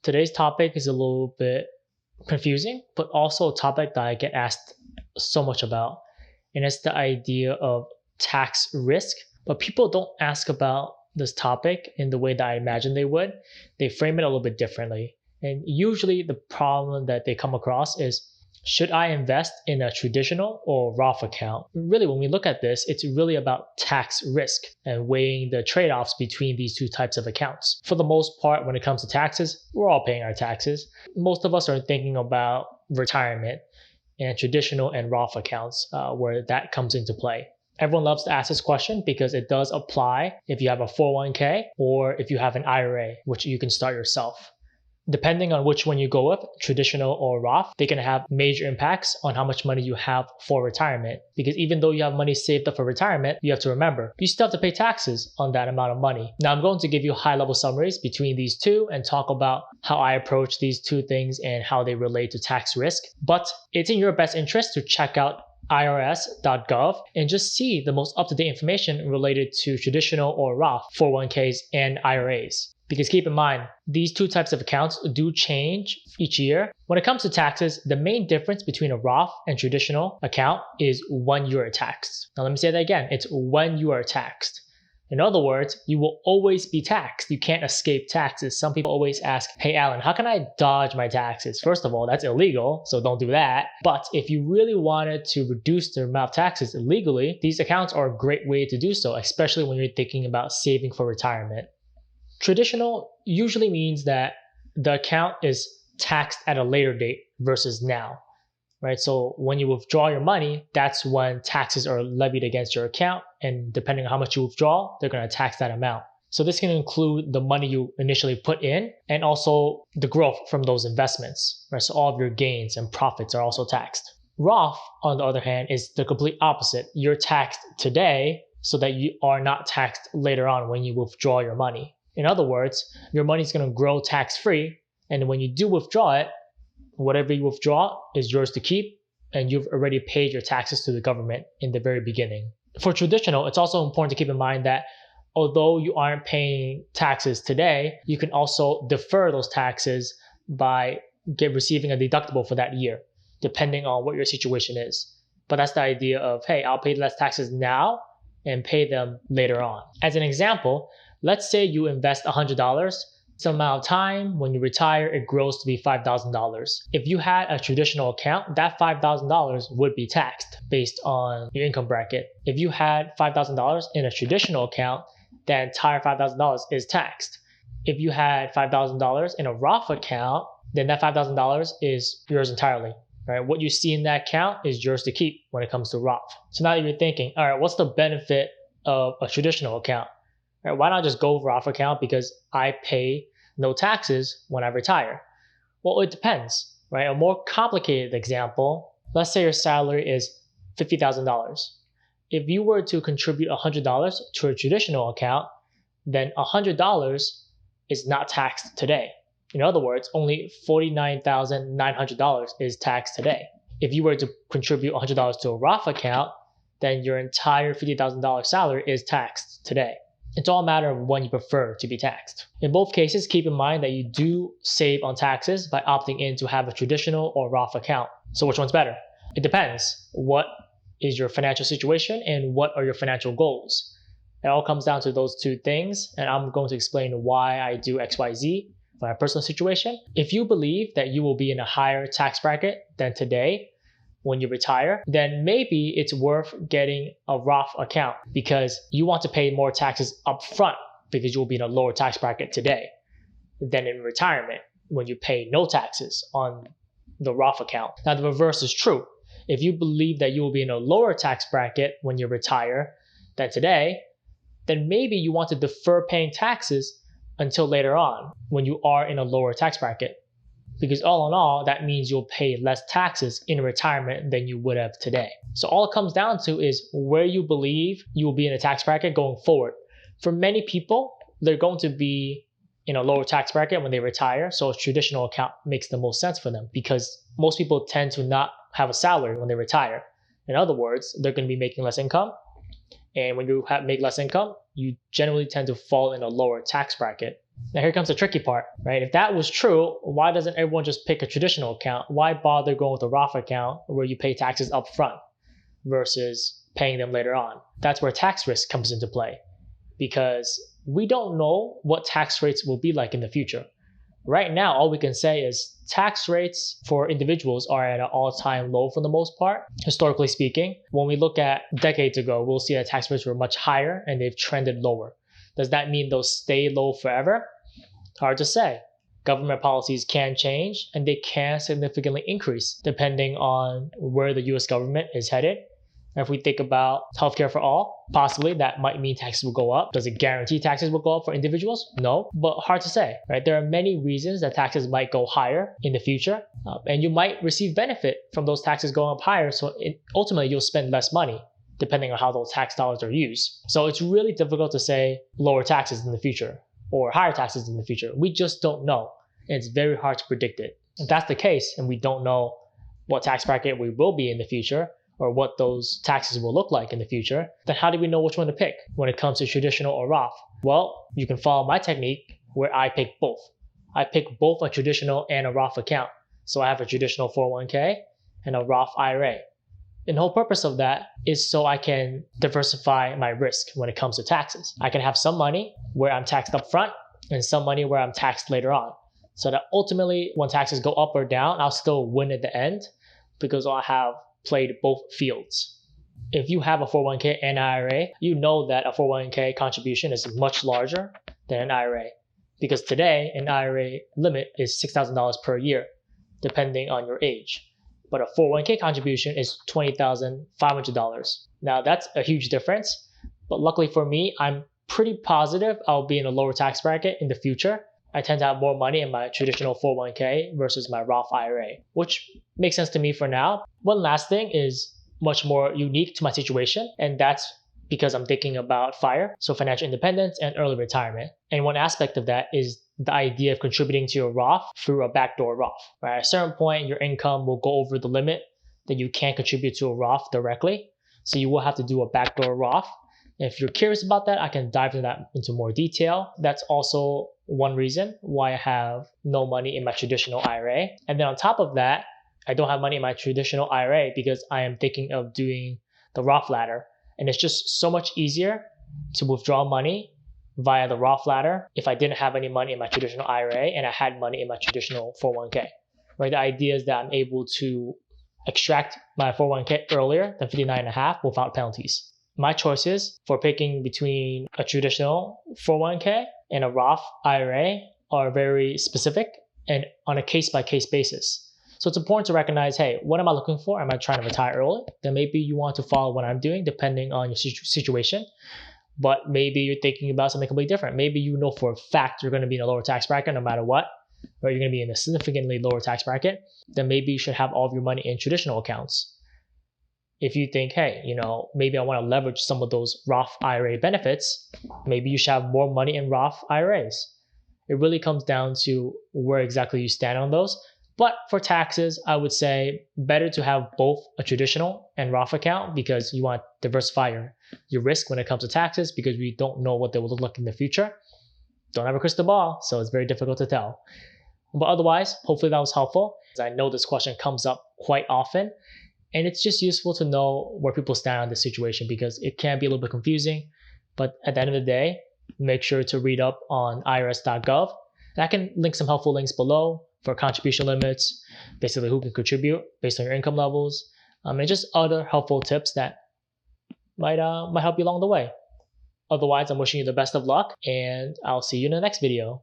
Today's topic is a little bit confusing, but also a topic that I get asked so much about. And it's the idea of tax risk. But people don't ask about this topic in the way that I imagine they would. They frame it a little bit differently. And usually the problem that they come across is, should I invest in a traditional or Roth account? Really, when we look at this, it's really about tax risk and weighing the trade-offs between these two types of accounts. For the most part, when it comes to taxes, we're all paying our taxes. Most of us are thinking about retirement and traditional and Roth accounts where that comes into play. Everyone loves to ask this question because it does apply if you have a 401k or if you have an IRA, which you can start yourself. Depending on which one you go with, traditional or Roth, they can have major impacts on how much money you have for retirement. Because even though you have money saved up for retirement, you have to remember, you still have to pay taxes on that amount of money. Now, I'm going to give you high-level summaries between these two and talk about how I approach these two things and how they relate to tax risk. But it's in your best interest to check out IRS.gov and just see the most up-to-date information related to traditional or Roth 401ks and IRAs. Because keep in mind, these two types of accounts do change each year. When it comes to taxes, the main difference between a Roth and traditional account is when you are taxed. Now let me say that again, it's when you are taxed. In other words, you will always be taxed. You can't escape taxes. Some people always ask, hey Alan, how can I dodge my taxes? First of all, that's illegal, so don't do that. But if you really wanted to reduce the amount of taxes illegally, these accounts are a great way to do so, especially when you're thinking about saving for retirement. Traditional usually means that the account is taxed at a later date versus now, right? So when you withdraw your money, that's when taxes are levied against your account. And depending on how much you withdraw, they're going to tax that amount. So this can include the money you initially put in and also the growth from those investments, right? So all of your gains and profits are also taxed. Roth, on the other hand, is the complete opposite. You're taxed today so that you are not taxed later on when you withdraw your money. In other words, your money is going to grow tax-free, and when you do withdraw it, whatever you withdraw is yours to keep, and you've already paid your taxes to the government in the very beginning. For traditional, it's also important to keep in mind that although you aren't paying taxes today, you can also defer those taxes by receiving a deductible for that year, depending on what your situation is. But that's the idea of, hey, I'll pay less taxes now and pay them later on. As an example, let's say you invest $100. Some amount of time, when you retire, it grows to be $5,000. If you had a traditional account, that $5,000 would be taxed based on your income bracket. If you had $5,000 in a traditional account, that entire $5,000 is taxed. If you had $5,000 in a Roth account, then that $5,000 is yours entirely. Right? What you see in that account is yours to keep when it comes to Roth. So now you're thinking, all right, what's the benefit of a traditional account? Right, why not just go Roth account because I pay no taxes when I retire? Well, it depends, right? A more complicated example, let's say your salary is $50,000. If you were to contribute $100 to a traditional account, then $100 is not taxed today. In other words, only $49,900 is taxed today. If you were to contribute $100 to a Roth account, then your entire $50,000 salary is taxed today. It's all a matter of when you prefer to be taxed. In both cases, keep in mind that you do save on taxes by opting in to have a traditional or Roth account. So which one's better? It depends. What is your financial situation and what are your financial goals? It all comes down to those two things, and I'm going to explain why I do XYZ for my personal situation. If you believe that you will be in a higher tax bracket than today, when you retire, then maybe it's worth getting a Roth account because you want to pay more taxes up front because you'll be in a lower tax bracket today than in retirement when you pay no taxes on the Roth account. Now, the reverse is true. If you believe that you will be in a lower tax bracket when you retire than today, then maybe you want to defer paying taxes until later on when you are in a lower tax bracket. Because all in all, that means you'll pay less taxes in retirement than you would have today. So all it comes down to is where you believe you will be in a tax bracket going forward. For many people, they're going to be in a lower tax bracket when they retire, so a traditional account makes the most sense for them because most people tend to not have a salary when they retire. In other words, they're going to be making less income, and when you make less income, you generally tend to fall in a lower tax bracket. Now here comes the tricky part, right? If that was true, why doesn't everyone just pick a traditional account? Why bother going with a Roth account where you pay taxes up front versus paying them later on? That's where tax risk comes into play, because we don't know what tax rates will be like in the future. Right now, all we can say is tax rates for individuals are at an all-time low for the most part, historically speaking. When we look at decades ago, we'll see that tax rates were much higher and they've trended lower. Does that mean they'll stay low forever? Hard to say. Government policies can change and they can significantly increase depending on where the US government is headed. If we think about healthcare for all, possibly that might mean taxes will go up. Does it guarantee taxes will go up for individuals? No, but hard to say, right? There are many reasons that taxes might go higher in the future, and you might receive benefit from those taxes going up higher. So ultimately, you'll spend less money depending on how those tax dollars are used. So it's really difficult to say lower taxes in the future or higher taxes in the future. We just don't know. And it's very hard to predict it. If that's the case, and we don't know what tax bracket we will be in the future, or what those taxes will look like in the future, then how do we know which one to pick when it comes to traditional or Roth? Well, you can follow my technique where I pick both. I pick both a traditional and a Roth account. So I have a traditional 401k and a Roth IRA. And the whole purpose of that is so I can diversify my risk when it comes to taxes. I can have some money where I'm taxed up front and some money where I'm taxed later on. So that ultimately, when taxes go up or down, I'll still win at the end because I'll have played both fields. If you have a 401k and IRA, you know that a 401k contribution is much larger than an IRA, because today an IRA limit is $6,000 per year, depending on your age. But a 401k contribution is $20,500. Now that's a huge difference, but luckily for me, I'm pretty positive I'll be in a lower tax bracket in the future. I tend to have more money in my traditional 401k versus my Roth IRA, which makes sense to me for now. One last thing is much more unique to my situation, and that's because I'm thinking about FIRE, so financial independence and early retirement. And one aspect of that is the idea of contributing to your Roth through a backdoor Roth. Right? At a certain point, your income will go over the limit that you can't contribute to a Roth directly, so you will have to do a backdoor Roth. If you're curious about that, I can dive into that into more detail. That's also one reason why I have no money in my traditional IRA. And then on top of that, I don't have money in my traditional IRA because I am thinking of doing the Roth ladder. And it's just so much easier to withdraw money via the Roth ladder if I didn't have any money in my traditional IRA and I had money in my traditional 401k. Right? The idea is that I'm able to extract my 401k earlier than 59.5 without penalties. My choices for picking between a traditional 401k and a Roth IRA are very specific and on a case-by-case basis. So it's important to recognize, hey, what am I looking for? Am I trying to retire early? Then maybe you want to follow what I'm doing depending on your situation. But maybe you're thinking about something completely different. Maybe you know for a fact you're going to be in a lower tax bracket no matter what, or you're going to be in a significantly lower tax bracket. Then maybe you should have all of your money in traditional accounts. If you think, hey, maybe I want to leverage some of those Roth IRA benefits, maybe you should have more money in Roth IRAs. It really comes down to where exactly you stand on those. But for taxes, I would say better to have both a traditional and Roth account because you want to diversify your risk when it comes to taxes because we don't know what they will look like in the future. Don't have a crystal ball, so it's very difficult to tell. But otherwise, hopefully that was helpful. I know this question comes up quite often. And it's just useful to know where people stand on this situation because it can be a little bit confusing. But at the end of the day, make sure to read up on irs.gov. And I can link some helpful links below for contribution limits, basically who can contribute based on your income levels, and just other helpful tips that might help you along the way. Otherwise, I'm wishing you the best of luck, and I'll see you in the next video.